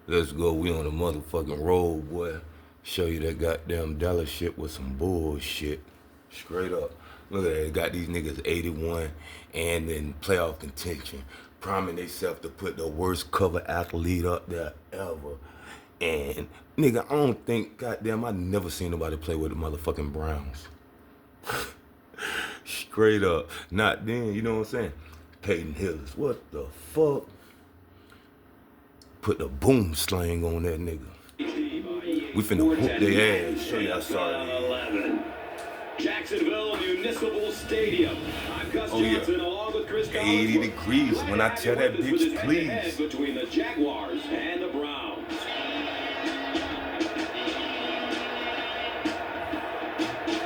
Let's go. We on a motherfucking roll, boy. Show you that goddamn Dallas shit with some bullshit. Straight up. Look at that. Got these niggas 81 and in playoff contention. Priming themselves to put the worst cover athlete up there ever. And nigga, I don't think, goddamn, I never seen nobody play with the motherfucking Browns. Straight up. Not then, you know what I'm saying? Peyton Hillis. What the fuck? Put the boom slang on that nigga. We finna whoop their ass. Show you how sorry they is. Jacksonville Municipal Stadium. I'm Gus Johnson along with Chris 80 degrees when I tell that bitch please. Between the Jaguars and the Browns.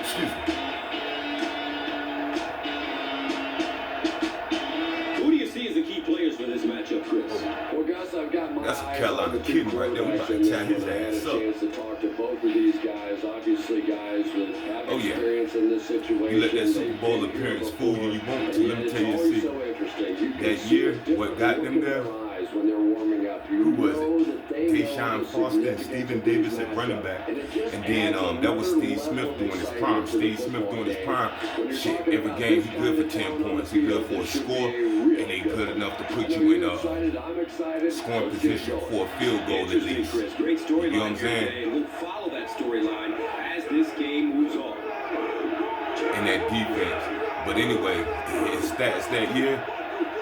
Excuse me. Who do you see as the key players for this matchup, Chris? Well, Gus, I've got my That's a Carolina kid right there. We about to tie his ass up. Chance to talk to both of these guys. Obviously, guys that have experience in this situation. You let that Super Bowl appearance fool you. You want to. Let me tell you a secret. That year, what got them there? When they're warming up, Who was it? Tayshaun Foster and Stephen Davis at running back. And then that was Steve Smith doing his prime. Steve Smith doing his prime. Shit, every game he good for 10 points. He good for a score. And they good enough to put you in a scoring position for a field goal at least. You know what I'm saying? We'll follow that storyline as this game moves on. And that defense. But anyway, his stats that year,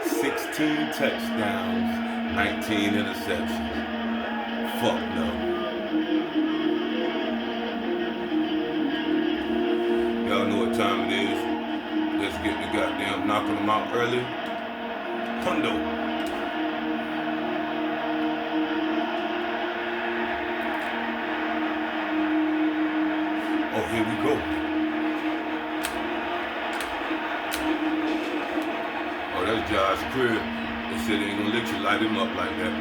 16 touchdowns, 19 interceptions. Fuck no. Y'all know what time it is. Let's get the goddamn knocking them out early. Hundo. Oh, here we go. Oh, that's Josh Crib. They said they ain't gonna let you light him up like that.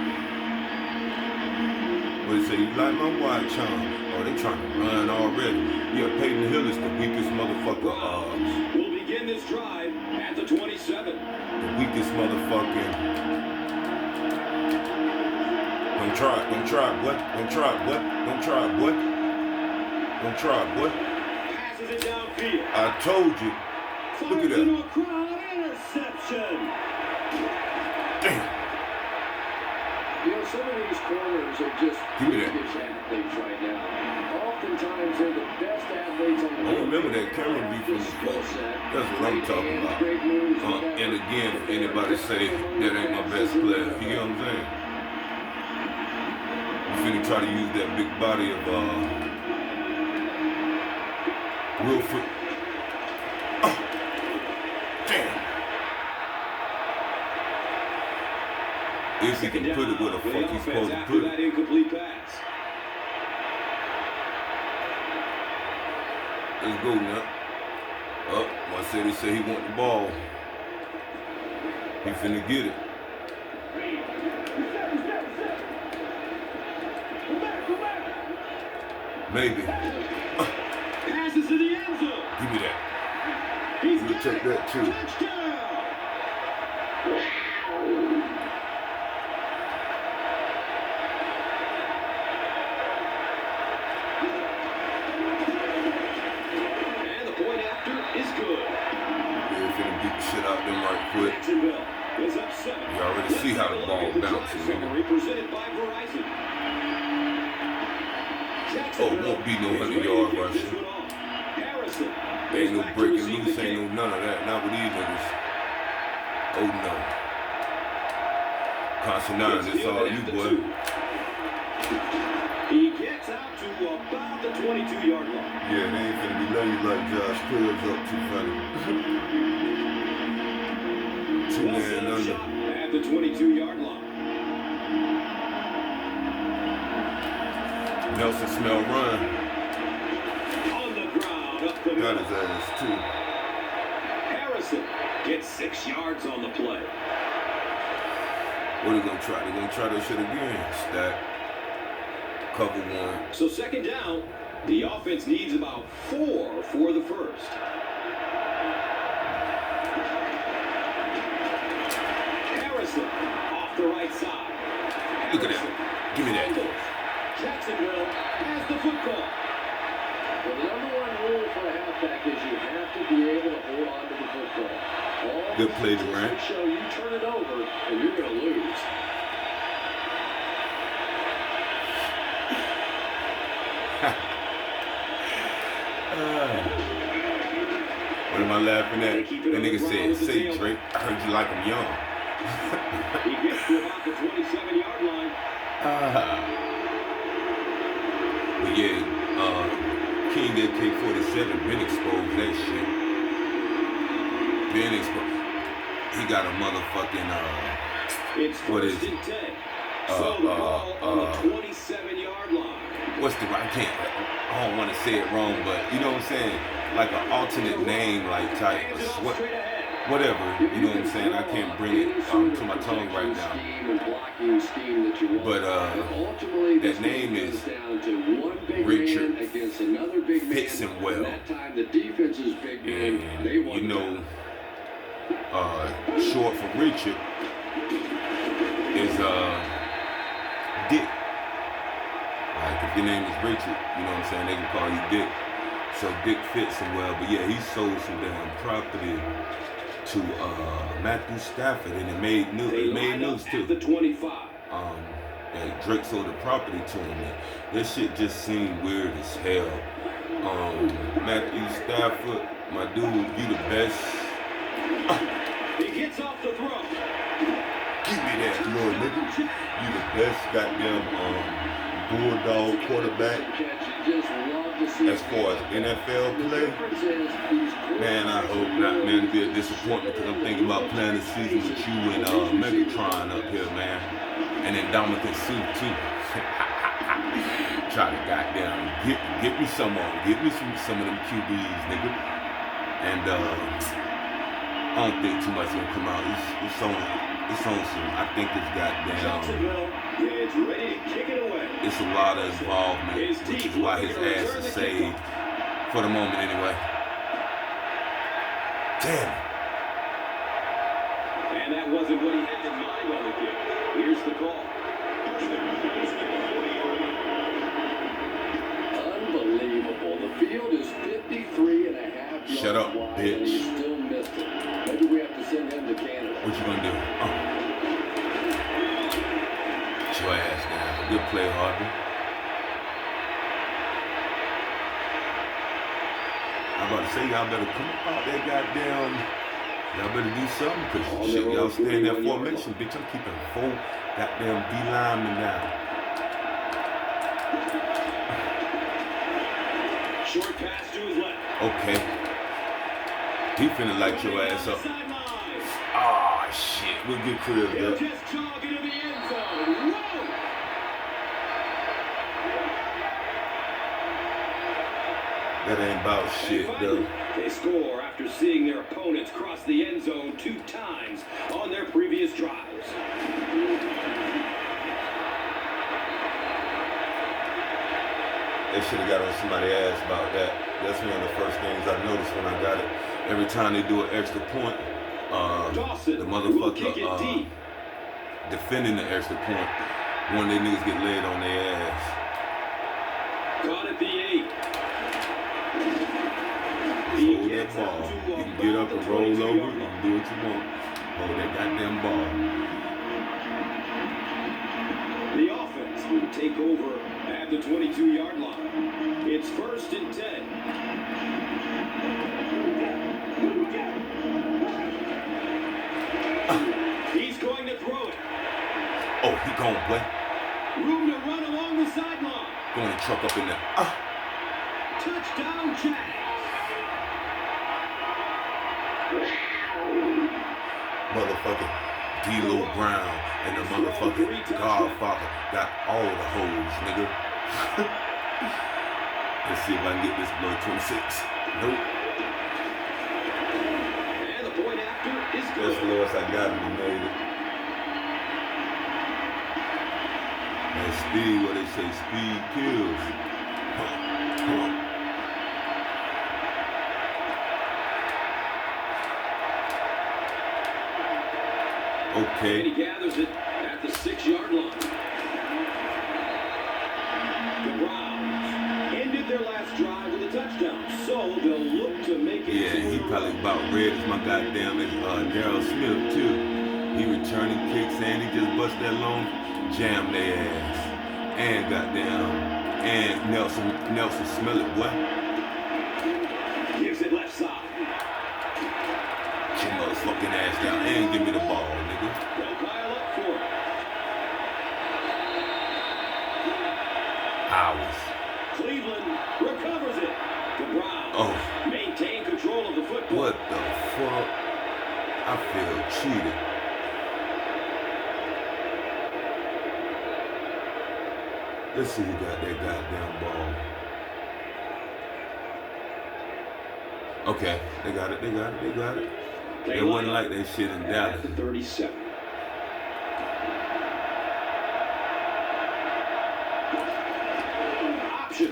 What they say, you light my watch on? Oh, they trying to run already. Yeah, Peyton Hill is the weakest motherfucker. We'll begin this drive at the 27. The weakest motherfucking. Don't try it, what? Don't try it, what? Don't try it, what? Don't try it, what? Passes it downfield. I told you. Look at that. Into a crowd interception. Damn. You know, some of these corners are just Give me that. athletes right now. Oftentimes they're the best athletes on the I remember that camera beef from the ball. That's what I'm talking about. And again, if anybody say that ain't my best player, you get what I'm saying? You finna try to use that big body of Wilford. Oh, damn. If he can put it where the fuck he's supposed to put That it. incomplete pass. Let's go now. Up, I said he said he want the ball. He finna get it. Maybe. Passes to the end zone. Give me that. He's We'll take that too. touchdown. And the point after is good. Yeah, finna beat the shit out them right quick. Jacksonville is up 7. You already see how the ball bounces, nigga. Presented by Verizon. Oh, won't be no 100-yard rushing. Harrison. Ain't no breaking loose, ain't no none of that. Not with these niggas. Oh no. Constantine, it's all you, boy. He gets out to about the 22-yard line. Yeah, they ain't finna be letting you like Josh Cribbs up too funny. Two-man under. At the 22-yard line. Nelson Smell run. On the ground, up the Got middle. his ass too. Harrison gets 6 yards on the play. What are they gonna try? They gonna try that shit again. Stack. Cover one. So second down, the offense needs about 4 for the first. Harrison off the right side. Look at that. Give me that. Jacksonville has the football. Well, the number one rule for a halfback is you have to be able to hold on to the football. All Good play, Durant. show you turn it over and you're going to lose. What am I laughing at? That nigga said, say Drake, I heard you like him young. He gets to about the 27-yard line. But yeah, King AK-47 been exposed that shit. Been exposed. He got a motherfucking It's what is first it? and 10. So the ball on the 27-yard line. What's the I don't want to say it wrong, but you know what I'm saying? Like an alternate name, like type of whatever, you know what I'm saying? I can't bring it to my tongue right now. But that name is Richard Fitzenwell. And you know, short for Richard is Dick. Like if your name is Richard, you know what I'm saying, they can call you Dick. So Dick Fitzenwell, but yeah, he sold some damn property to Matthew Stafford, and it made news. It made news too. The 25. That Drake sold the property to him. And that shit just seemed weird as hell. Matthew Stafford, my dude, you the best. He gets off the throw. Give me that, little nigga. You the best goddamn Bulldog quarterback. As far as NFL play, man, I hope not, man. It'd be a disappointment because I'm thinking about playing the season with you and Megatron up here, man. And then Dominican Sue, too. Try to goddamn get me some on. Get me some of them QBs, nigga. And I don't think too much gonna come out. It's on some, I think it's goddamn. It's ready to kick it away. It's a lot of involvement, which is why his ass is saved for the moment anyway. Damn it. And that wasn't what he had in mind on the kick. Here's the call. Unbelievable. The field is 53 and a half yards Shut up, wide, bitch. and he still missed it. Maybe we have to send him to Canada. What you gonna do? Get your ass down. Good play, Harvey. I'm about to say, y'all better come up out that goddamn. Y'all better do something, cause shit, y'all stay in that formation, bitch. I'm keeping 4 goddamn D linemen now. Short pass to his left. Okay. He finna light your ass up. Ah, shit. We'll get cribbed He'll up. just jog into the end zone. Whoa! That ain't about shit, though. They score after seeing their opponents cross the end zone 2 times on their previous drives. They should have got on somebody's ass about that. That's one of the first things I noticed when I got it. Every time they do an extra point, the motherfucker defending the extra point, one of they niggas get laid on their ass. Caught at the 8. Hold that ball. You can get up and roll over. You can do what you want. Hold that goddamn ball. The offense will take over at the 22-yard line. It's first and 10. He's going to throw it. Oh, he going, boy. Room to run along the sideline. Going to truck up in there. Touchdown, JAX. Motherfucking D-Lo Brown and the motherfucking Godfather got all the hoes, nigga. Let's see if I can get this blood 26. Nope. And the point after is good. That's the lowest I got it. We made it. Man, speed, what they say, speed kills. Come on. Okay. And he gathers it at the 6-yard line. touchdown. So they'll look to make it. Yeah, he probably about red as my goddamn Daryl Smith too. He returning kicks and he just bust that long jam their ass. And goddamn, and Nelson smell it, boy. Gives it left side. Get your motherfucking ass down and give me the ball, nigga. They'll pile up for it. Hours. Cleveland recovers it. The Browns maintain control of the football. What the fuck? I feel cheated. Let's see who got that goddamn ball. Okay, they got it. It wasn't like that shit in Dallas. At the 37. Option.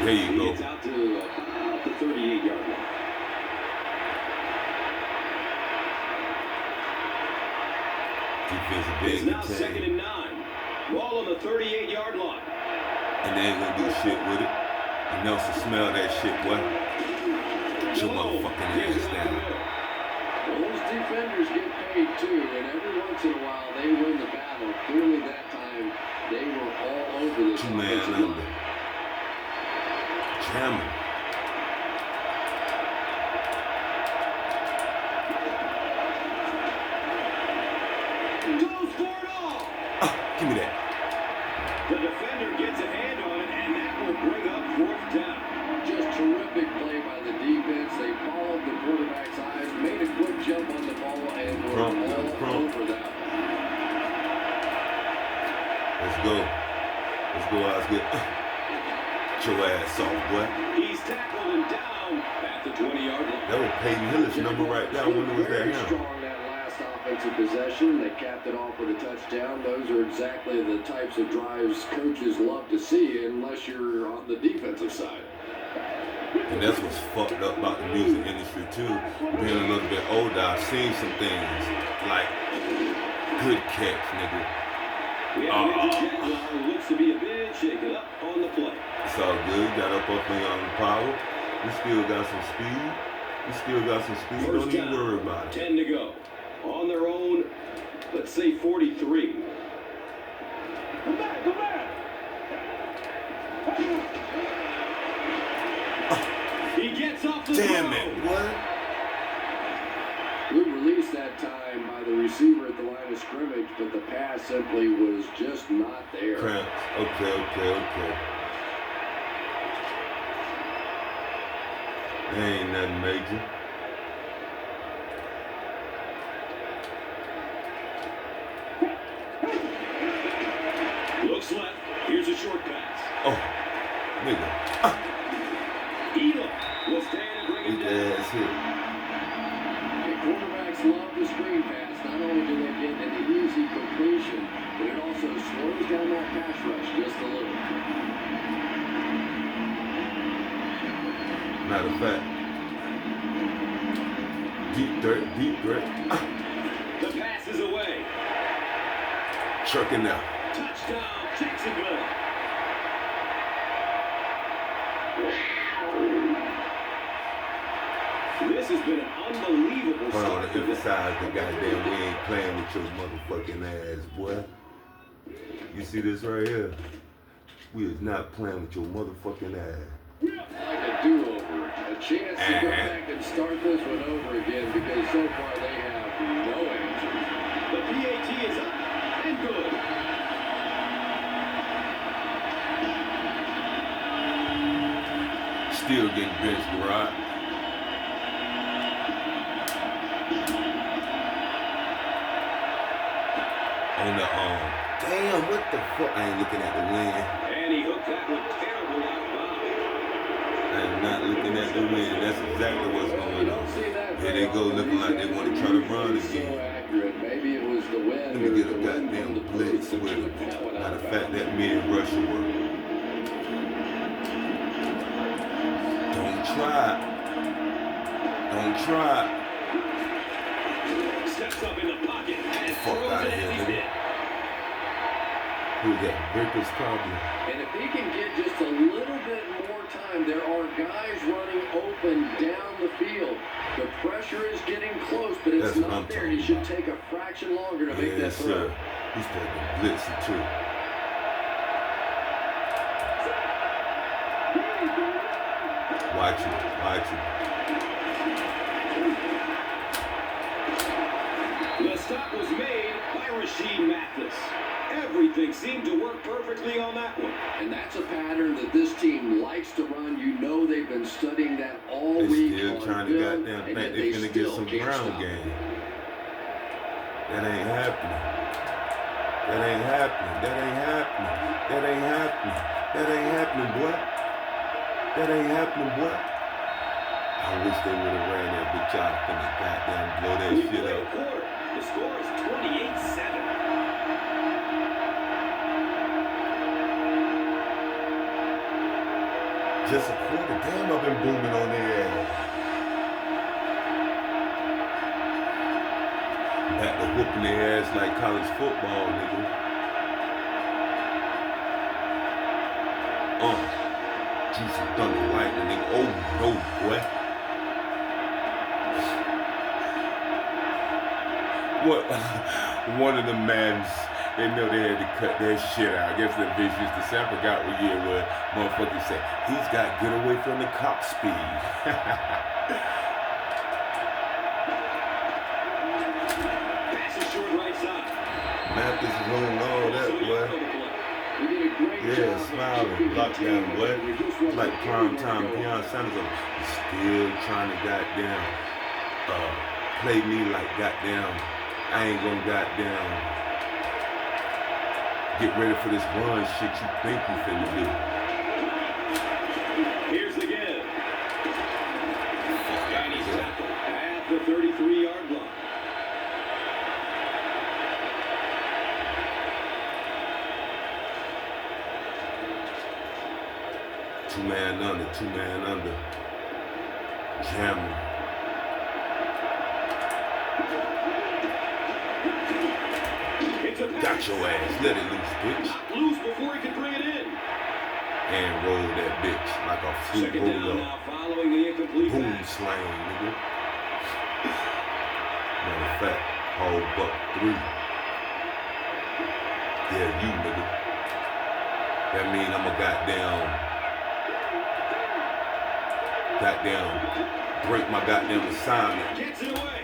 There you go. It's out to about the 38-yard line. Defensive It's big now 2nd and 9. Ball on the 38-yard line. And they ain't gonna do shit with it. And Nelson smell that shit, boy. Get your motherfucking ass down. Well, those defenders get paid too, and every once in a while they win the battle. Clearly that time they were all over this Two-man offensive under. line. Jamming. Goes for it all. Give me that. The defender gets a hand on it, and that will bring up 4th down. Just terrific play by the defense. They followed the quarterback's eyes, made a quick jump on the ball, and were all over that. Let's go. Osgood. Get your ass off, boy. He's tackled and down at the 20-yard line. That was Peyton Hillis' number right there. I wonder was that Very him. strong that last offensive possession. They capped it off with a touchdown. Those are exactly the types of drives coaches love to see, unless you're on the defensive side. And that's what's fucked up about the music industry too. Being a little bit older, I've seen some things like good catch, nigga. We have an Jaguar who looks to be a bit shaken up on the play. It's all good. Got up on power. We still got some speed. First Don't even down, worry about it. 10 to go. On their own, let's say 43. Come back. He gets off the Damn throw. it, what? Good release that time by the receiver at the line of scrimmage, but the pass simply was just not there. Cramps. Okay. That ain't nothing major. Looks left. Here's a short pass. Oh, nigga. Elam will stand and bring Get it the down. ass hit. And quarterbacks love the screen pass. Not only do they get an easy completion, but it also slows down that pass rush just a little. Matter of fact, deep threat. The pass is away. Trucking now. Touchdown, Jacksonville. This has been an unbelievable Hold on start to to this. emphasize the goddamn we ain't playing with your motherfucking ass, boy. You see this right here? We is not playing with your motherfucking ass. Like a do-over. A chance to go back and start this one over again because so far they have no answers. The PAT is up and good. Still getting benched, right? On the damn, what the fuck? I ain't looking at the wind. And he hooked that one terribly out of bounds. I am not looking at the wind. That's exactly what's Well, you going don't on. see that Here they go looking like they want to try to run so again. accurate. Maybe it was the wind. Let me or get a the wind from goddamn the blitz that with took it. that one out Matter of of fact, bounds. that mid-rush will work. Don't try. Steps up in the pocket and Fuck throws outta it here, as he's nigga. hit. Who's that? Ricker's probably. And if he can get just a little bit more time, there are guys running open down the field. The pressure is getting close, but it's not there. He should take a fraction longer to make that throw. Sir. He's taking blitzing too. Watch it. The stop was made by Rasheed Mathis. Everything seemed to work perfectly on that one. And that's a pattern that this team likes to run. You know they've been studying that all week. They're still trying to goddamn think they're going to get some ground game. That ain't happening. That ain't happening, boy. That ain't happening, boy. I wish they would have ran that bitch out and goddamn blow that shit up. The score is 28-7. Just a quarter. Damn, I've been booming on their ass. Back to whooping their ass like college football, nigga. Juice and thunder lightning, nigga. Oh no, boy. What? One of the mans, they know they had to cut that shit out. I guess the bitch used to say, I forgot what year it was. Motherfucker said, he's got to get away from the cop speed. Pass is short right side. Mathis is on all that, boy. Yeah, smiling, lockdown, boy. Like prime time, Deion Sanders is still trying to goddamn play me like goddamn. I ain't gonna goddamn get ready for this run shit you think you finna do. Here's the give. And he's tackled at the 33-yard line. Two man under. Jamming. Got your ass. Let it loose, bitch. Loose before he can bring it in. And roll that bitch like a flute Second down roller. now following the incomplete Boom pass. slang, nigga. Matter of fact, hold buck 3. Yeah, you, nigga. That mean I'm a goddamn break my goddamn assignment. Gets it away.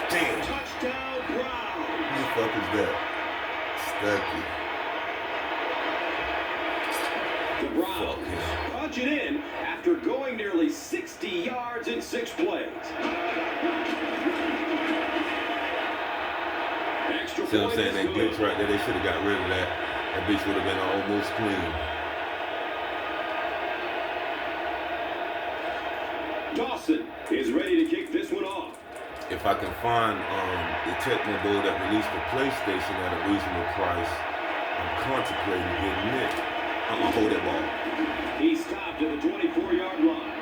Damn. Touchdown, Brown. Who the fuck is that? Stucky. The Browns punch it in after going nearly 60 yards in 6 plays. Extra See what I'm point saying? is That good. glitch right there, they should have got rid of that. That bitch would have been almost clean. Dawson is ready to kick this one off. If I can find the Tecmo Bowl that released the PlayStation at a reasonable price, I'm contemplating getting it. I'm gonna hold that ball. He stopped at the 24-yard line.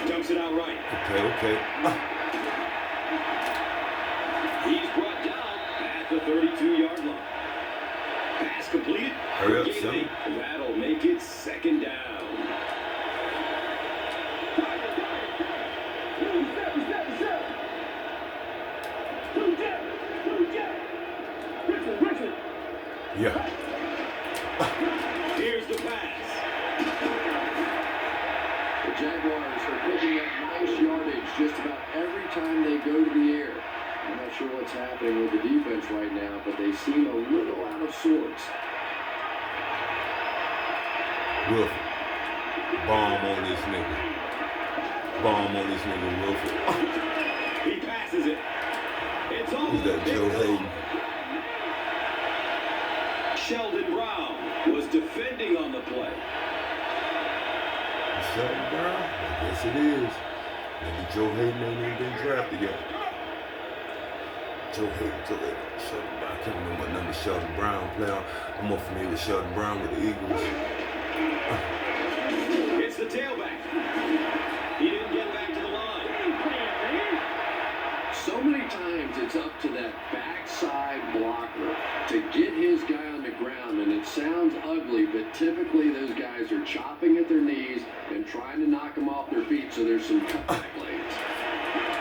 Dumps it out right. Okay. He's brought down at the 32-yard line. Pass completed. Hurry up, son. That'll make it second down. Yeah. Here's the pass. The Jaguars are picking up nice yardage just about every time they go to the air. I'm not sure what's happening with the defense right now, but they seem a little out of sorts. Wilford. Bomb on this nigga. Wilford. He passes it. It's all Who's that, Joe Hayden? Sheldon Brown was defending on the play. Sheldon Brown? I guess it is. Maybe Joe Hayden ain't even been drafted yet. Joe Hayden, Sheldon Brown. I can't remember what number Sheldon Brown played on. I'm more familiar with Sheldon Brown with the Eagles. It's the tailback. He didn't get back to the line. So many times it's up to that backside blocker to get his guy on the ground, and it sounds ugly, but typically those guys are chopping at their knees and trying to knock them off their feet, so there's some cutback lanes.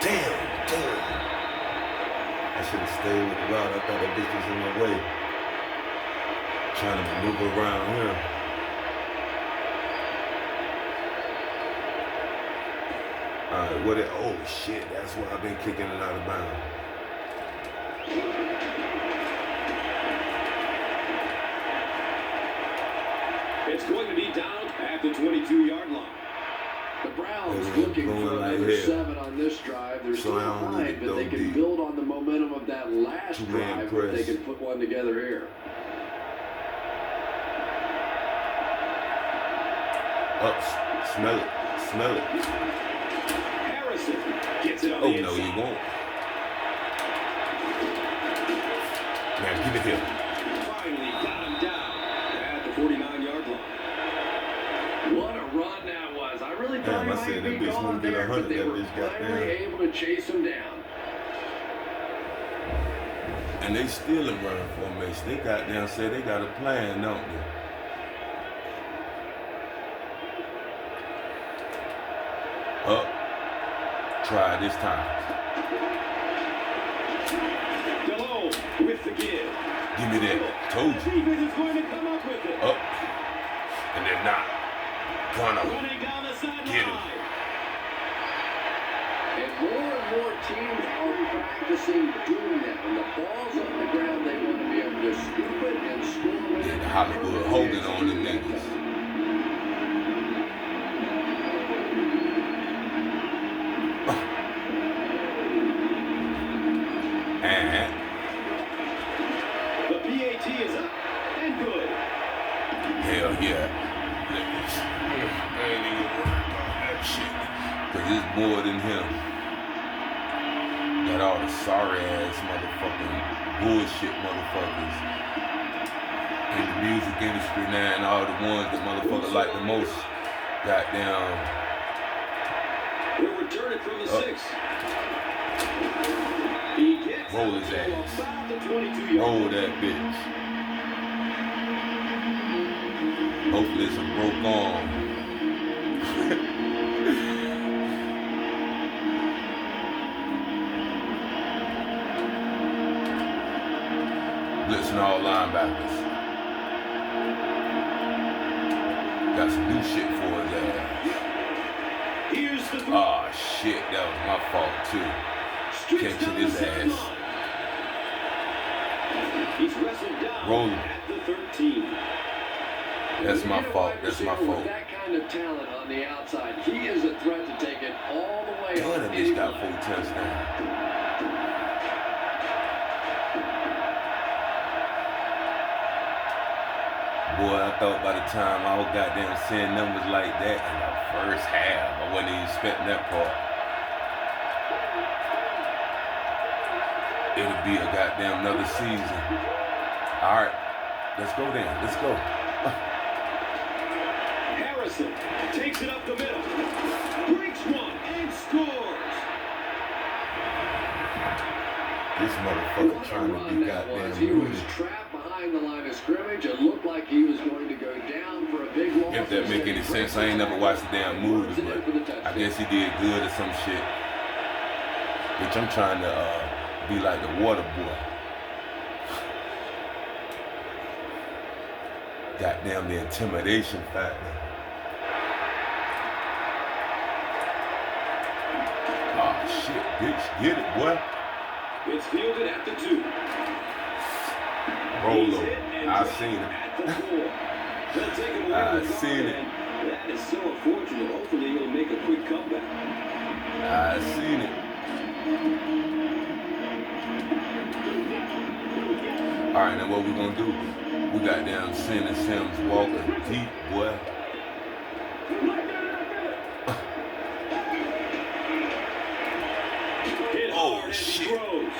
Damn. I should have stayed with the route. I thought that bitch was in my way. Trying to maneuver around here. Alright, oh shit, that's why I've been kicking it out of bounds. It's going to be down at the 22-yard line. The Browns looking for another 7 on this drive. They're still behind, but they can build on the momentum of that last drive if they can put one together here. Up, smell it. Harrison gets it on the inside. Oh, no, you won't. Man, give it here. Finally got him down at the 49-yard line. What a run that was. I really thought he might be gone there, but they were finally able to chase him down. And they still in running formation. They goddamn say they got a plan, don't they? Up. Try this time. Delone with the give. Give me that. Told you. Defense is going to come up with it. Up. And they're not gonna Running down the get him. sideline. And more teams are practicing doing that. When the ball's on the ground, they want to be able to scoop it and score with it. Hollywood holding on the niggas. The PAT is up and good. Hell yeah. I ain't even worried about that shit. Cause it's more than him. Got all the sorry ass motherfucking bullshit motherfuckers in the music industry now, and all the ones that motherfuckers like the most. Goddamn. They'll return it from the 6. He gets Roll his ass. about the 22-yard Roll line. that bitch. Hopefully it's a broke arm. Blitzing all linebackers. Got some new shit for his ass. Here's the throw. Oh shit, that was my fault too. Catching his ass. He's wrestled down Rolling. at the 13. That's my fault. That's my fault. With that kind of talent on the outside, he is a threat to take it all the way Damn, on that any bitch got line. 4 touchdowns. Boy, I thought by the time I was goddamn seeing numbers like that in the first half, I wasn't even expecting that part. It'll be a goddamn another season. All right, let's go then. Let's go. Harrison takes it up the middle. Breaks one and scores. This motherfucker trying to be goddamn He was rooted. trapped behind the line of scrimmage. It looked like he was going to go down for a big loss. If that make any sense, I ain't never watched the damn movie, but I guess he did good or some shit. Bitch, I'm trying to be like the water boy. Goddamn the intimidation factor. Oh shit, bitch, get it, boy. It's fielded at the 2. Rolo, He's hit and I dropped seen it. at the 4. They'll take him away I with the seen it. and that is so unfortunate. Hopefully he'll make a quick comeback. I seen it. All right, now what we gonna do? We got down Sin and Sims walking deep, boy. Hit Oh, hard as he shit. throws.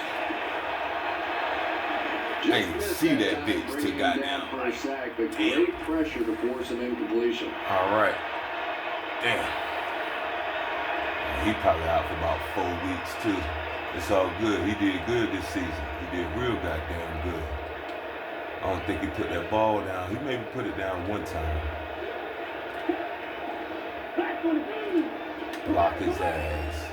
I didn't see that bitch till goddamn. For a sack, but great pressure to force an incompletion. All right. Damn. He probably out for about 4 weeks too. It's all good. He did good this season. He did real goddamn good. I don't think he put that ball down. He maybe put it down one time. Block his ass.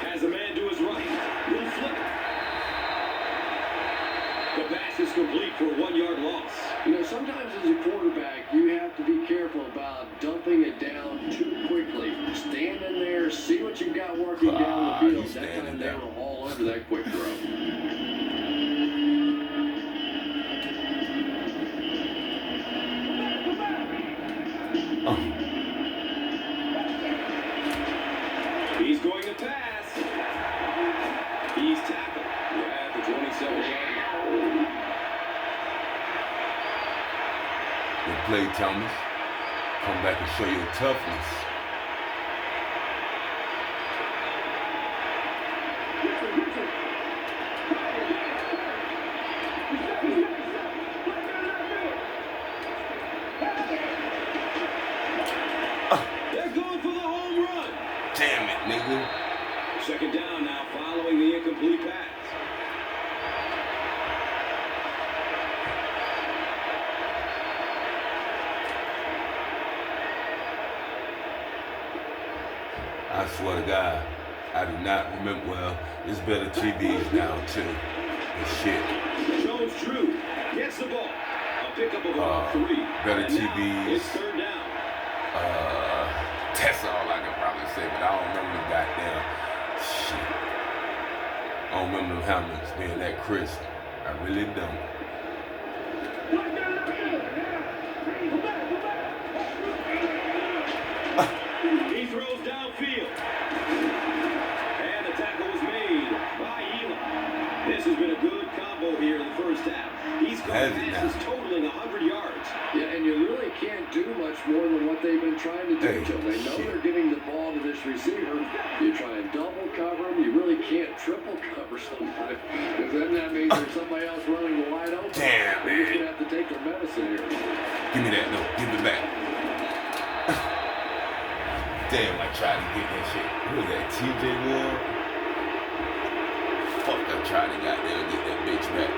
Has a man to his right. Will flip. The pass is complete for a 1-yard loss. You know, sometimes as a quarterback, you have to be careful about dumping it down too quickly. Stand in there, see what you've got working down the field. That time they were all over that quick throw. He's going to pass. He's tackled at the 27-yard line. Good play, Thomas. Come back and show your toughness. They're going for the home run. Damn it, nigga. Second down now following the incomplete pass. I swear to God, I do not remember. Well, there's better TVs now too. And shit. Jones Drew gets the ball. A pickup of about 3. Better And now TVs. it's third down. That's all I can probably say, but I don't remember the goddamn shit. I don't remember the helmets being that crisp. I really don't. He throws downfield. And the tackle was made by Eli. This has been a good combo here in the first half. He's got passes totaling 100 yards. Yeah, and you really can't do much more than what they've been trying to do, Joe. They know they're getting the ball to this receiver. You try and double cover him. You really can't triple cover somebody. Because then that means there's somebody else running wide open. Damn, They're just going to have to take their medicine here. Give me that. No, give it back. Damn, I tried to get that shit. Who was that, TJ Ward? Fuck, I tried to goddamn get that bitch back.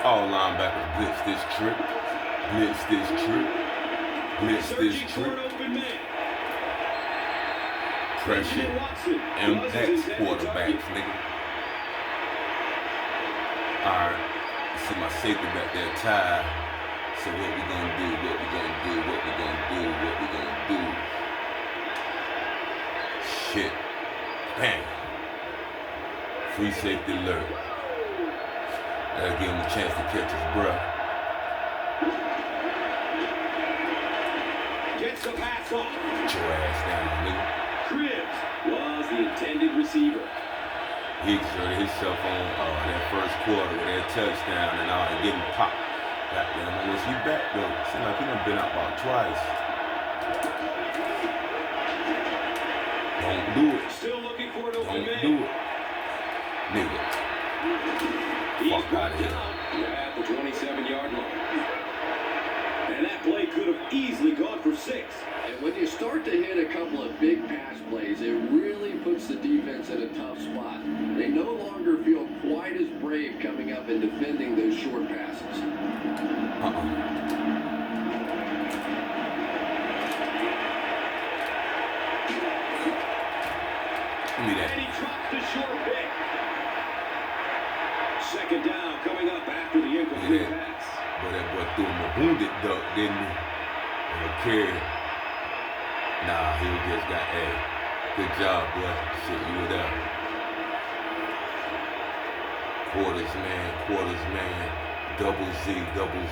All linebackers blitz this trip. Blitz this trip. Blitz this trip. Pressure impacts quarterbacks, nigga. Alright. See my safety back there tied. So what we gonna do, what we gonna do, what we gonna do, what we gonna do. Shit. Bang. Free safety alert. Gotta give him a chance to catch his breath. Gets the pass off. Get your ass down, nigga. Cribbs was the intended receiver. He exerted himself on that first quarter with that touchdown and all, and getting popped. Goddamn, unless he back though. Seems like he done been out about twice. Don't do it. Still looking for an open man. Don't do it. Nigga. Fuck out of here. At the 27-yard line. And that play could have easily gone for 6. And when you start to hit a couple of big pass plays, it really puts the defense in a tough spot. They no longer feel quite as brave coming up and defending those short passes. Give me that. And he drops the short pick. Second down coming up after the incomplete pass. But that boy threw him a wounded duck, didn't he? And a carry. Nah, he just got a good job, boy. Shit, you were there. Quarters, man. Double Z. Double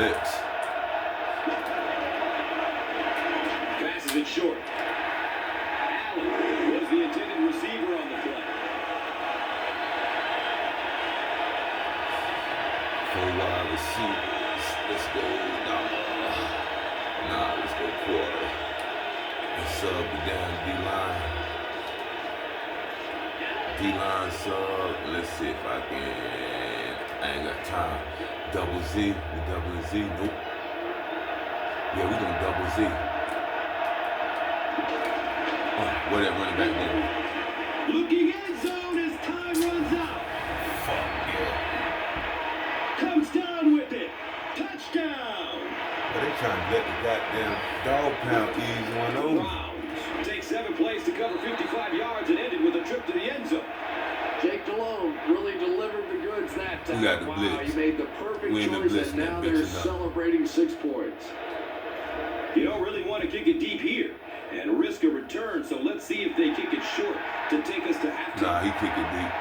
X. Passes it short. Allen was the intended receiver on the play. 4 wide receivers. Let's go. Nah, let's go quarter. Let's sub the damn D-line. D-line sub. Let's see if I can. I ain't got time. Double Z. We double Z. Nope. Yeah, we gonna double Z. Oh, where that running back going? Looking end zone as time runs out. Fuck yeah. Comes down with it. Touchdown. But they trying to let the goddamn dog pound ease one over. Browns take 7 plays to cover 55 yards and ended with a trip to the end zone. Jake Delhomme really delivered the goods that time. We got the wow, blitz. he made the perfect We in the choice, blitz and that now bitch they're enough. celebrating 6 points. You don't really want to kick it deep here and risk a return, so let's see if they kick it short to take us to halftime. Nah, he kick it deep.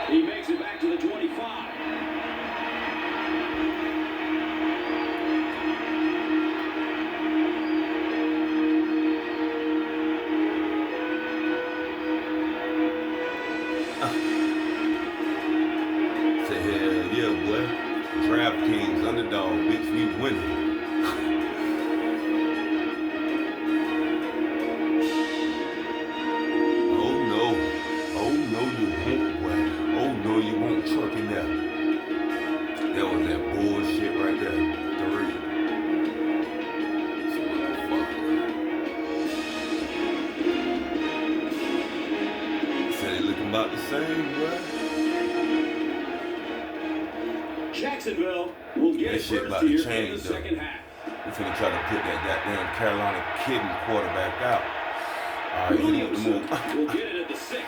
He makes it back to the 25. Say hell yeah, boy. DraftKings underdog, bitch, we winning. Oh no you won't, boy. Oh no you won't, trucking that. That was that bullshit right there. 3. So motherfucker. Said they looking about the same, boy. Jacksonville will get That it shit first about to here in change, the though. second half. We finna try to put that goddamn Carolina kitten quarterback out. All right, hit him with the Williamson move. will get it at the 6.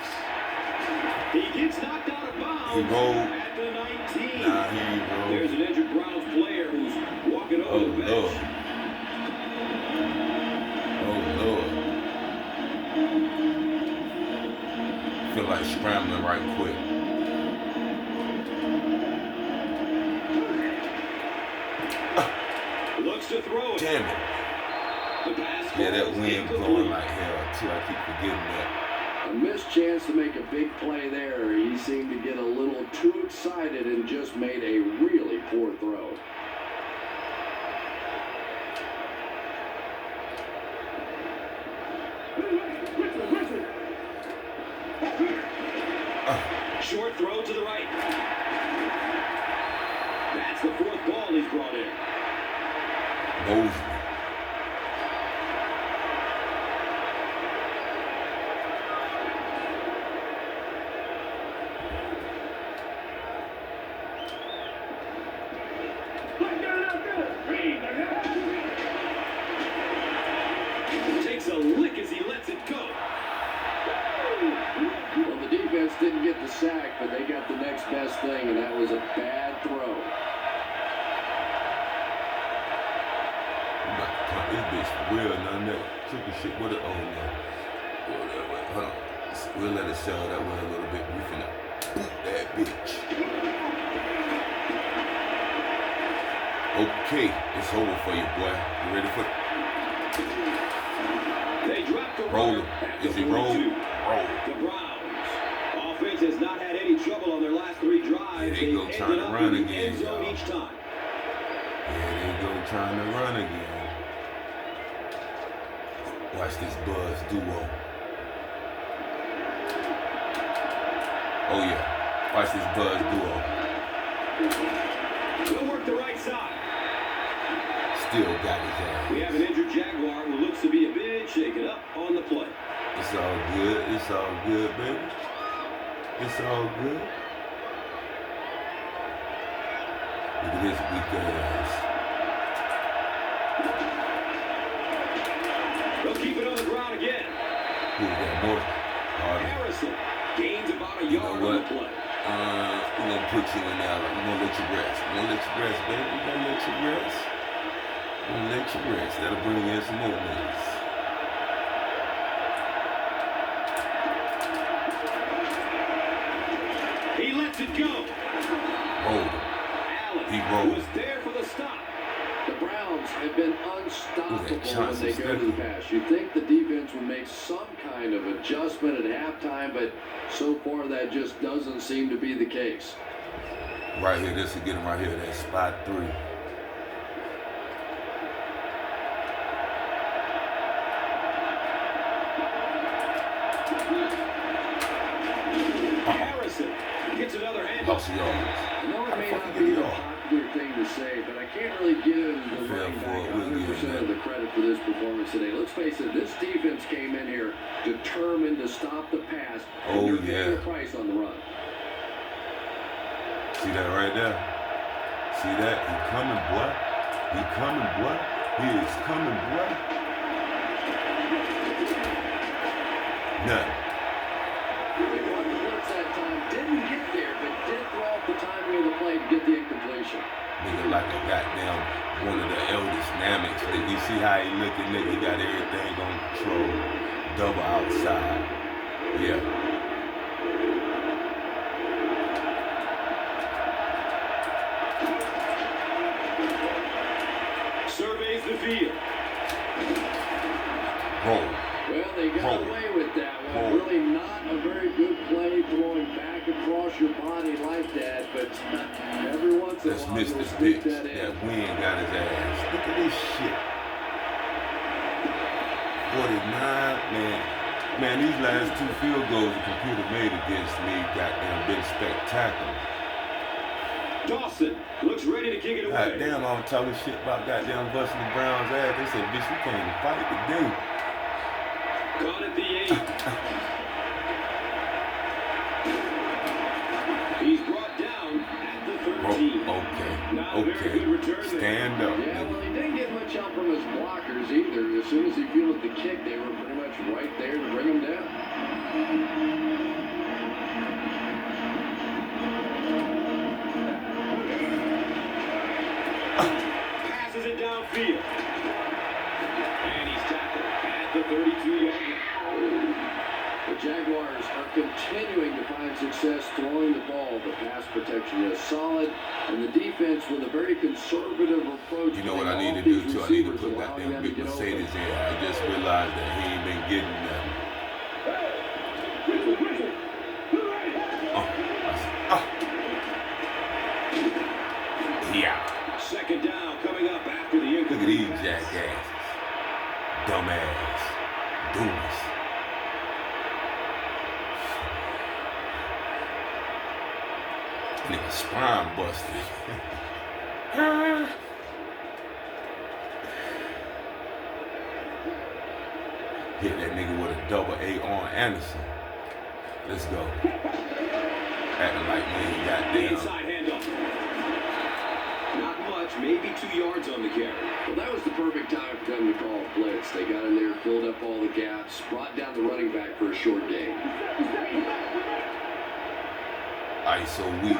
He gets knocked out of bounds He rolled. at the 19. Nah, he ain't rolled. There's an injured Browns player who's walking over Oh the bench. Lord. Oh Lord. Feel like scrambling right quick. Looks to throw it. Damn it. The pass Yeah, that falls wind incomplete. blowing like hell too. I keep forgetting that. A missed chance to make a big play there. He seemed to get a little too excited and just made a really poor throw. Short throw to the right. That's the 4th ball he's brought in. Mosley. Takes a lick as he lets it go. Well, the defense didn't get the sack, but they got the next best thing, and that was a bad throw. I'm about to pump this bitch for real. None of that tricky shit. What it on there? Hold on. We'll let it sell that way a little bit. We finna boot that bitch. Okay, it's over for you, boy. You ready for it? They drop the Roll runner him. at the Is he roll? 42. Roll. The Browns. Offense has not had any trouble on their last 3 drives. Yeah, they go They've trying ended to up run in the again, end zone y'all. each time. Yeah, they go trying to run again. Watch this Buzz duo. Oh yeah, watch this Buzz duo. We'll work the right side. Still got his ass. We have an injured Jaguar who looks to be a bit shaken up on the play. It's all good. It's all good, baby. It's all good. Look at this weak ass. They'll keep it on the ground again. Who got more? Harden. Harrison gains about a You know yard on what? the play. We're gonna put you in there. We're gonna let you rest. We're gonna let you rest, baby. We're gonna let you rest. We're gonna let you rest. That'll bring in some more niggas. He lets it go. Rolled him. Allen He rolled. was there for the stop. The Browns offense have been unstoppable when they go to the pass. You'd think the defense would make some kind of adjustment at halftime, but so far that just doesn't seem to be the case. Right here, this will get him right here, that spot 3. Harrison gets another hand. Lost yards. I know it may not be a popular thing to say, but I can't really give the running back 100% of the credit for this performance today. Let's face it, this defense came in here determined to stop the pass. Oh, and yeah. the price on the run. See that right there? See that? He coming, boy. He coming, boy. He is coming, boy. Nothing. They won the blitz that time, didn't get there, but did throw off the timing of the play to get the incompletion. Nigga like a goddamn one of the eldest Namics. Nigga, you see how he looking, nigga? He got everything on control. Double outside. Yeah. Surveys the field. Roll. Well, they got away with that one. Really not a very good play throwing back across your body like that, but every once in a Let's while miss you'll this sneak bitch. that in. That wind got his ass. Look at this shit. 49, man. Man, these last 2 field goals the computer made against me goddamn been spectacular. Dawson looks ready to kick it away. Goddamn, I'm talking shit about goddamn busting the Browns' ass. They said, bitch, we came to fight today. Caught at the 8. He's brought down at the 13. Okay. Stand up. Yeah, well, he didn't get much help from his blockers either. As soon as he fielded the kick, they were pretty much right there to bring him down. Passes it downfield. And he's tackled at the 32-yard line. The Jaguars are continuing to find success throwing the ball. The pass protection is solid, and the defense with a very conservative approach. You know what I need to do too? I need to put goddamn big Mercedes in. I just realized that he ain't been getting nothing. Yeah. Second down coming up after the Look at these jackasses. Dumbass. Doomers. Nigga spine busted. Hit that nigga with a double A on Anderson. Let's go. Acting like we ain't got The damn. inside handoff. Not much, maybe 2 yards on the carry. Well, that was the perfect time for them to call a blitz. They got in there, filled up all the gaps, brought down the running back for a short gain. ISO weak.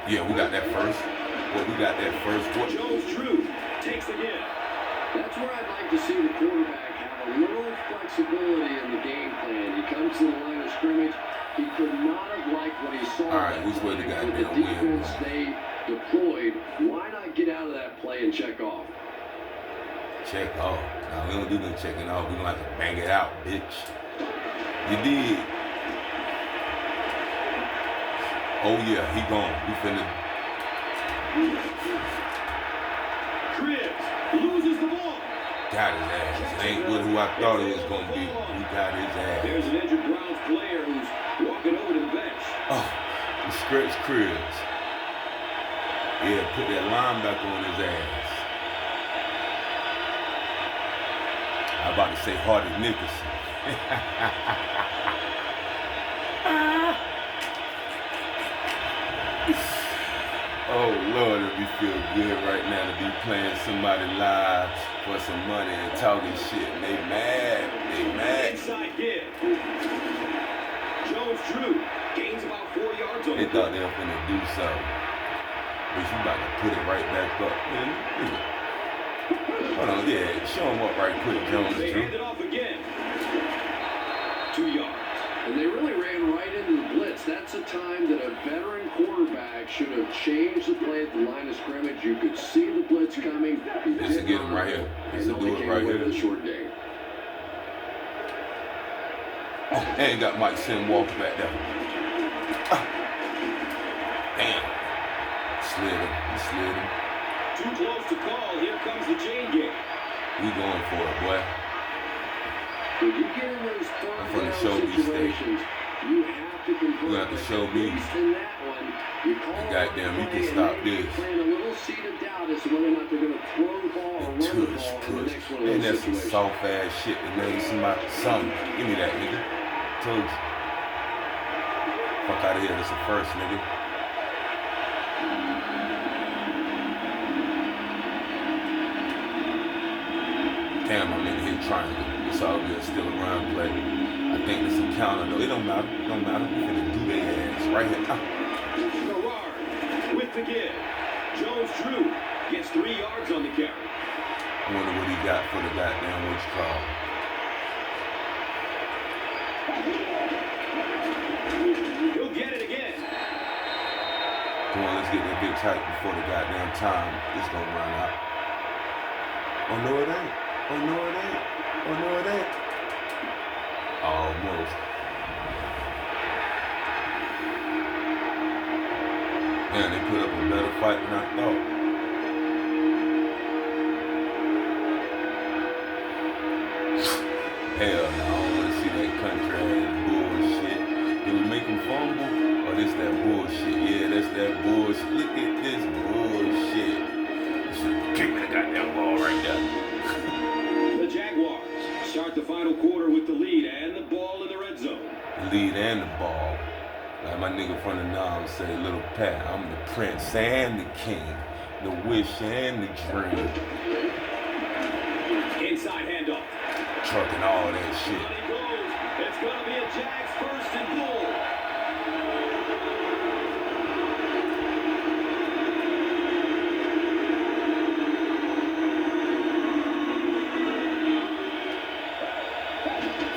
Yeah, we got that first. Well, we got that first. What? Jones Drew takes the hit. That's where I'd like to see the quarterback have a little flexibility in the game plan. He comes to the line of scrimmage. He could not have liked what he saw. All right, which way the with goddamn the defense wind? they deployed. Why not get out of that play and check off? Check off. Now we don't do no checking off. We gonna have to bang it out, bitch. You did. Oh yeah, he gone. We finna. Cribbs loses the ball. Got his ass. It ain't what who I thought it was gonna be. He got his ass. There's an injured Browns player who's walking over to the bench. Oh, he stretched Cribbs. Yeah, put that linebacker on his ass. I about to say Hardy Nicholson. Oh Lord, it me feel good right now to be playing somebody live for some money and talking shit. And they mad. They mad. Inside give. Jones Drew gains about 4 yards on They the thought they were finna do something. But you about to put it right back up. Man, hold on, yeah, show him up right quick, Jones They Drew. hand it off again. 2 yards. And they really ran right into the blitz. That That's a time that a veteran quarterback should have changed the play at the line of scrimmage. You could see the blitz coming. This will get him right here. This will do it right here. The short game. Oh, and got Mike Sim Walker back there. Damn. Slid him. He slid him. Too close to call. Here comes the chain game. We going for it, boy. When you get in those third down situations, you have to convert. You have to show me. In that one, you call goddamn, you can stop this. Playing a little seed of doubt as to whether or not they're going to throw the ball or run the ball in the next one of Ain't those that some situations. soft ass shit that made somebody something? Give me that, nigga. Told you. Fuck out of here. This is the first, nigga. Damn, my nigga hit triangle. It's all good. Still a run play. I think it's a counter though. It don't matter. It don't matter. We finna do their ass right here. Garrard with the give. Jones Drew gets 3 yards on the carry. I wonder what he got for the goddamn what you call. He'll get it again. Come on, let's get that bitch hype before the goddamn time is gonna run out. Oh no it ain't. Oh no it ain't. Oh no it ain't. Almost. Man, they put up a better fight than I thought. Hell no, I don't wanna see that country ass bullshit. Did we make him fumble? Or this that bullshit? Yeah, that's that bullshit. Look at this bullshit. You should kick me the goddamn ball right there. The Jaguars start the final quarter with the lead and the ball in the red zone. The lead and the ball. Like my nigga from the Nam say, Little Pat, I'm the prince and the king, the wish and the dream. Inside handoff. Trucking all that shit. On he goes. It's going to be a JAX first and goal.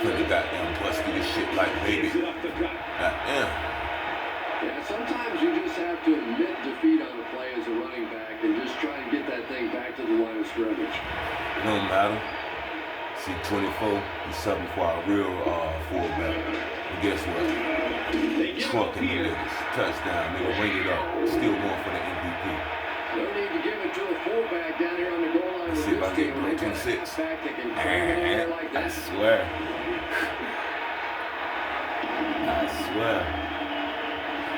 Finna goddamn bust through this shit like baby. Gives it up the gut. Goddamn. Yeah, sometimes you just have to admit defeat on a play as a running back and just try and get that thing back to the line of scrimmage. It don't matter. See, 24, he's something for our real fullback. But guess what? Trucking the niggas. Touchdown, nigga, ring it up. Still going for the MVP. No need to give it to a fullback down here on the goal line. Let's see if I can get 26. And I swear. I swear.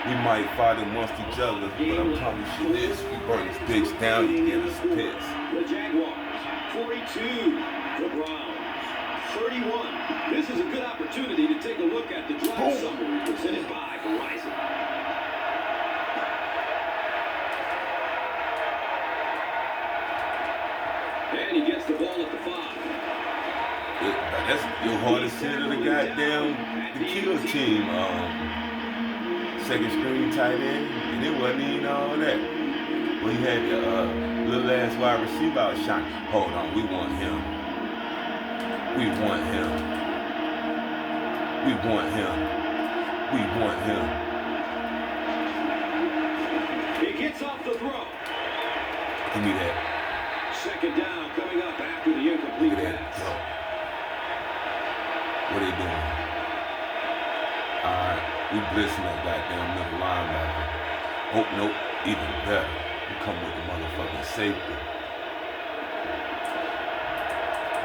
We might fight amongst each other, but I promise you this, we burn this bitch down, you get us pissed. The Jaguars, 42. The Browns, 31. This is a good opportunity to take a look at the drive summary presented by Verizon. And he gets the ball at the 5. That's your hardest hit of the goddamn the kill team. Second string tight end, and it wasn't even all that. Well, he had the little ass wide receiver out shot. Hold on, we want him. We want him. We want him. We want him. He gets off the throw. Give me that. Second down coming up after the incomplete Look at that. pass. Yo. What are they doing? Alright, we blitzing that goddamn middle linebacker. Oh, nope, even better. We come with the motherfucking safety.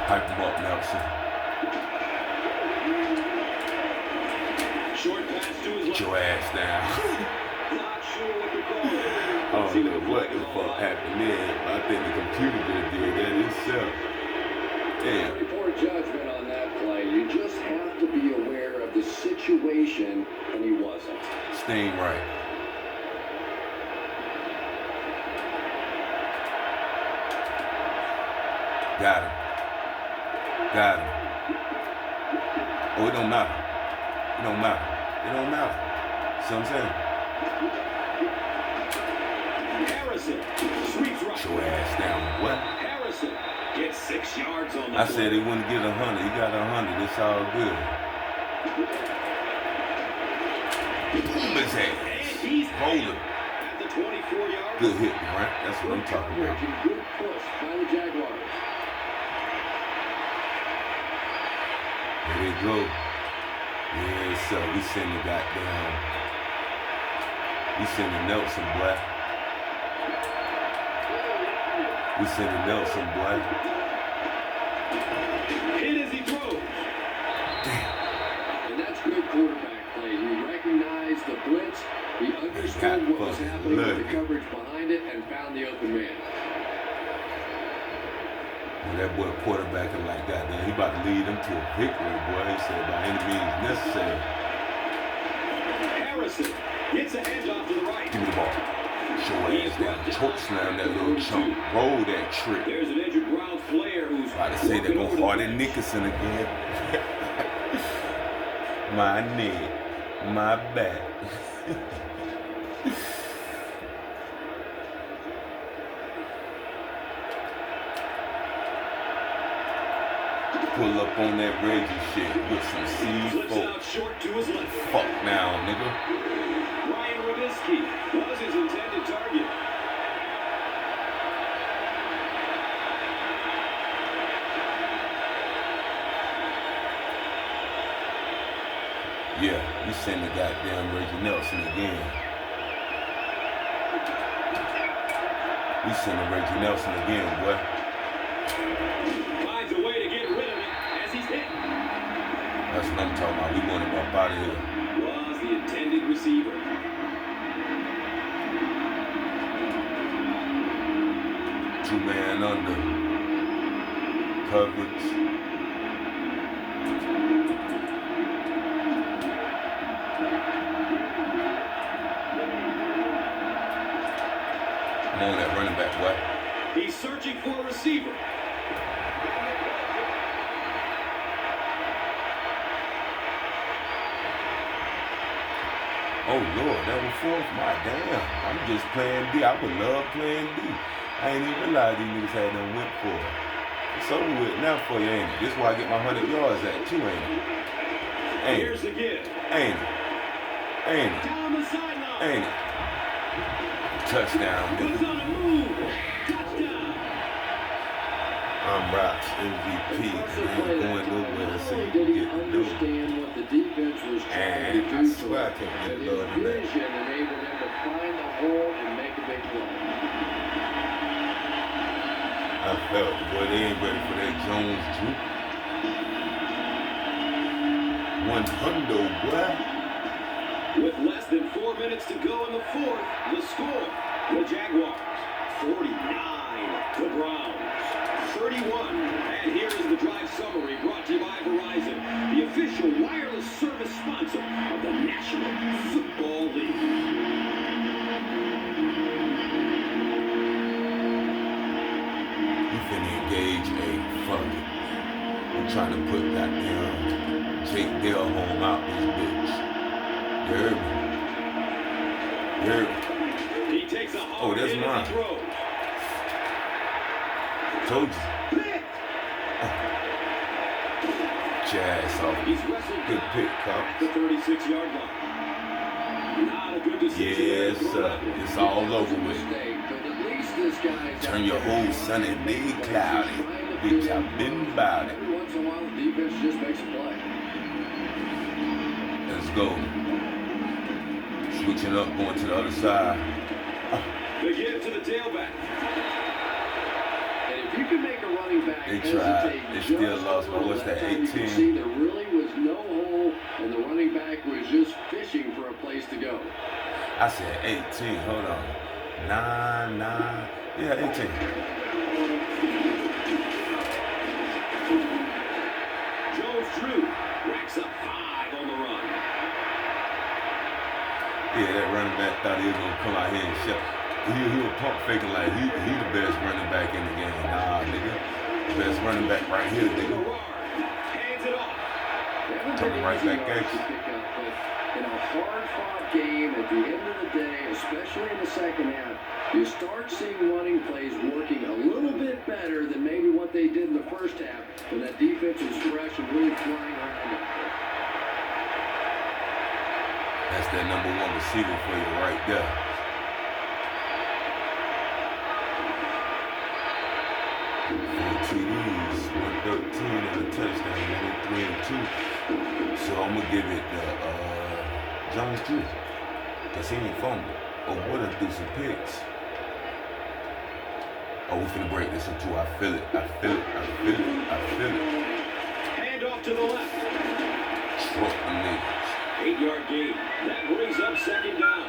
Hype him up, Nelson. Short pass to his Get your ass down. Not sure what to call it. I don't know what the fuck happened there. I think the computer did that itself. Damn. Very poor judgment on that play. You just have to be aware of the situation, and he wasn't. Staying right. Got him. Got him. Oh, it don't matter. It don't matter. It don't matter. See what I'm saying? Harrison sweeps right. Get your ass down. What? Harrison gets 6 yards on the I play. said he wouldn't get 100. He got 100. It's all good. Boom his And ass. he's Rolling. at the 24-yard Good line. hit, Grant. That's what I'm talking about. Coverage and good push by the Jaguars. There they go. Yeah, so we send the goddamn. We send the Nelson, boy. We send the Nelson, boy. Hit as he throws. And that's good quarterback play. He recognized the blitz. He understood what was happening with the coverage behind it and found the open man. When that boy quarterbacking like that, then he about to lead them to a victory, boy. He said by any means necessary. Harrison gets a handoff to the right. Give me the ball. Show ass down. Choke slam that little chunk. Roll that trick. There's an injured Browns player who's About to say they're going to Harden Nickerson again. My neck. My back. Pull up on that Reggie shit with some flips it C4. out short to his left. Fuck now, nigga. Ryan Rubisky was his intended target. Yeah, you send the goddamn Reggie Nelson again. We send the Reggie Nelson again, boy. Finds a way to get rid of it as he's hit. That's what I'm talking about. We want him up out of here. Was the intended receiver. Two-man under. Coverage. Come on, that running back, boy. He's searching for a receiver. Oh, Lord, that was fourth. My damn. I'm just playing D. I would love playing D. I ain't even realize these niggas had done went for it. It's over with now for you, ain't it? This is where I get my 100 yards at, too, ain't it? Ain't Here's it? again. Ain't it? Ain't it? Down the sideline. Ain't it? Touchdown, Was nigga. on a move. Touchdown. I'm Rock's MVP. And I ain't going nowhere, so you Did can he get the dough. understand what the defense was trying And to I do to swear I him? can't get And a load his of that. vision enabled him to find the hole and make a big play. I felt, boy, they ain't ready for that Jones droop. 100, boy. With less than 4 minutes to go in the fourth, the score, the Jaguars, 49, the Browns, 31. And here is the drive summary brought to you by Verizon, the official wireless service sponsor of the National Football League. You finna engage a fucking. I'm trying to put goddamn Jake Delhomme out this bitch. You heard me? You heard me? He takes a hard Oh, that's hit mine. as he throws. Told you. Pick. Jazz off. He's wrestled Good pick, at Cop. the 36-yard line. Not a good decision. Yes, sir. It's all over with. Mistake, but at least this guy's Turn your whole sunny day cloudy. Bitch, I've been about it. Every once in a while, the defense just makes a play. Let's go. Switching up, going to the other side. They give it to the tailback. And if you can make a running back They tried. hesitate They still just lost a by, little, what's that, time you can 18? see there really was no hole, and the running back was just fishing for a place to go. I said 18. Hold on. 9. Yeah, 18. Jones-Drew racks up 5 on the run. Yeah, that running back thought he was gonna come out here and shut. He was pump faking like he the best running back in the game. Nah, nigga. The best running back right here, nigga. Gerard hands it off. Coming right back at you. In a hard-fought game, at the end of the day, especially in the second half, you start seeing running plays working a little bit better than maybe what they did in the first half when that defense was fresh and really flying around out there. That's that #1 receiver for you right there. Four TDs, 113 and a touchdown, 103 and 2. So I'm gonna give it to Jones Jr. Cause he ain't fumbled. Oh, boy, done threw some picks. Oh, we finna break this in two. I feel it. I feel it. I feel it. I feel it. Hand off to the left. Truck the niggas. 8-yard gain. That brings up second down.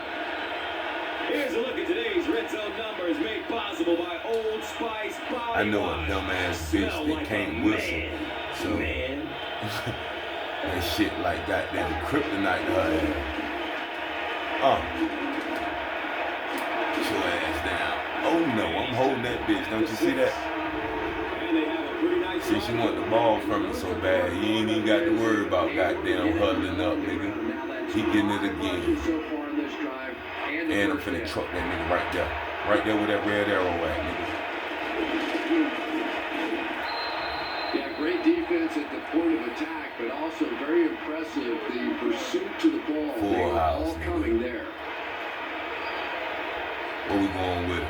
Here's a look at today's red zone numbers made possible by Old Spice Body I know a Wash. dumbass bitch Smell that like can't a whistle. man. So Man. that shit like goddamn kryptonite to her ass. Get your ass down. Oh no, I'm holding that bitch. Don't you see that? And they have a pretty nice See, she want the ball from me so bad. You ain't even got to worry about goddamn huddling up, nigga. He getting it again. And I'm finna truck that nigga right there. Right there with that red arrow at, nigga. Yeah, great defense at the point of attack, but also very impressive the pursuit to the ball. Full They are house, all nigga. coming there. Where we going with it?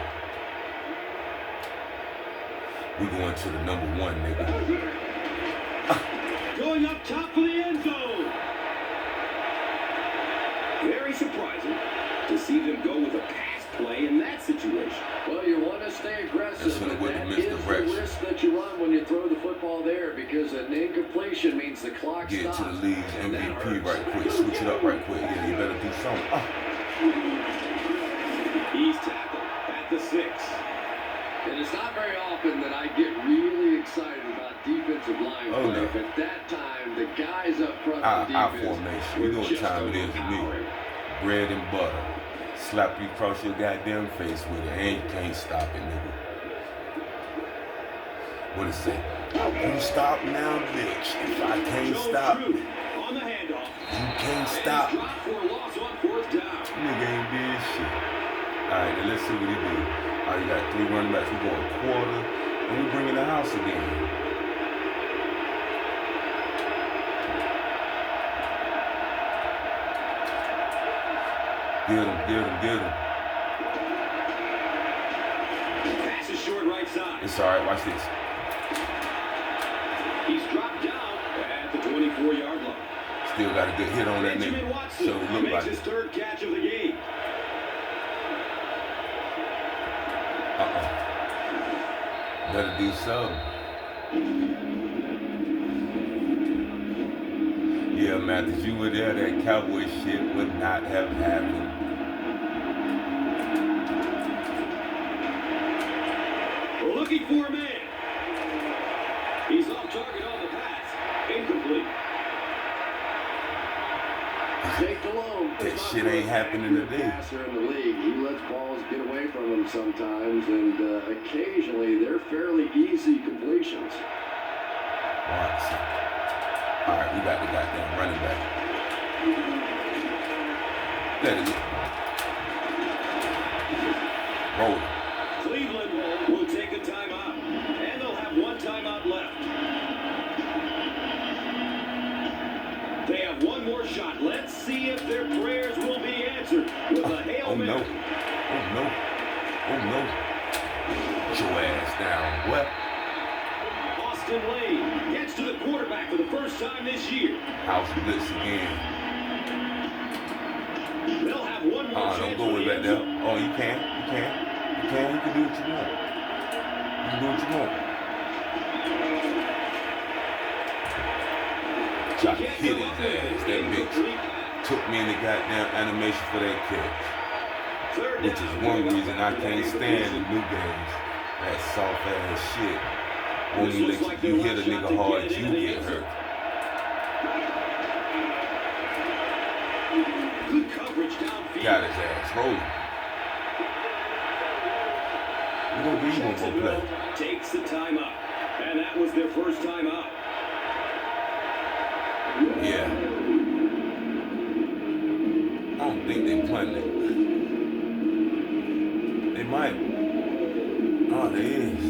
We going to the #1, nigga. Going up top for the end zone. Very surprising to see them go with a pass play in that situation. Well, you want to stay aggressive, That's but with the that is misdirection. the risk that you run when you throw the football there, because an incompletion means the clock Get stops. to the league's and that MVP hurts. right quick. Switch it up right quick. Yeah, you better do something. He's tackled at the 6. And it's not very often that I get really excited about defensive line Oh, play, no. but that time the guys up front Our on defense formation. You were know what just time it is to me. overpowering. Bread and butter. Slap you across your goddamn face with it. And you can't stop it, nigga. What it say? I won't stop now, bitch. If I can't Jones stop, Drew on the handoff. you can't And stop. he's dropped for a loss on 4th down. Nigga ain't did shit. Alright, then let's see what he do. Alright, you got 3 running backs. We going quarter. And we bringing the house again. Get him, get him, get him. Pass is short right side. It's alright, watch this. He's dropped down at the 24-yard line. Still got a good hit on that Benjamin nigga. Watson So it look makes like his 3rd catch of the game. better do something. Yeah, man, if you were there, that cowboy shit would not have happened. We're looking for a man. He's off target on the pass. Incomplete. Jake Delhomme. That shit ain't happening today. Passer in the league. He lets balls get away from him sometimes, and occasionally they're fairly easy completions. Watson. All right, we got the goddamn running back. Let it roll it. Cleveland will take a timeout, and they'll have 1 timeout left. They have 1 more shot. Let's see if their prayers will be answered with a Hail Mary. Oh no. Oh no. Get your ass down. What? Austin Lane gets to the quarterback for the first time this year. House blitz again. They'll have 1 more chance. Don't go way back there. Oh, you can. You can do what you want. You can do what you want. Try to hit his ass. That bitch took me in the goddamn animation for that catch. Which is one reason I can't stand the new games. That soft ass shit. Won't even let you hit a nigga hard, you get hurt. Good coverage downfield. Got his ass rolling. We're gonna give you one more play. Takes the timeout, and that was their first timeout. Yeah. I don't think they playing it. They might. Oh, they is.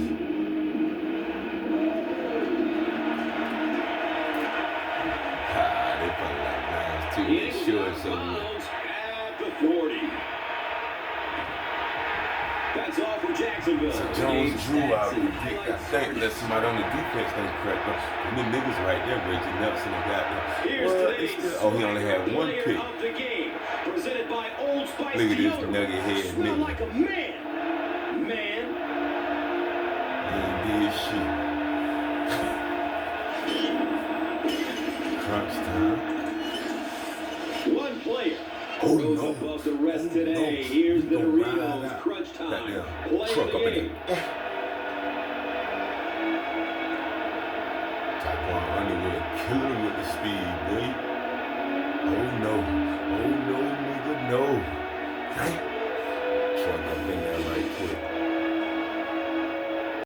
They playing like Browns too. sure it's over. Follows at the 40. That's all for Jacksonville. So Jones drew out. I think that somebody on the defense ain't correct. And the niggas right there, Reggie Nelson and got them. Oh, he only had one pick. Of the game, presented by Old Spice. Look at this nugget head Smell nigga. like a man. He ain't did shit. Crunch time. One player. Oh Goes no. above the rest today. No. Here's the Gonna ride Doritos. out. Crunch time. Goddamn Play truck the up in game. there. Type one under with a killer with the speed, boy. Oh no, nigga, no.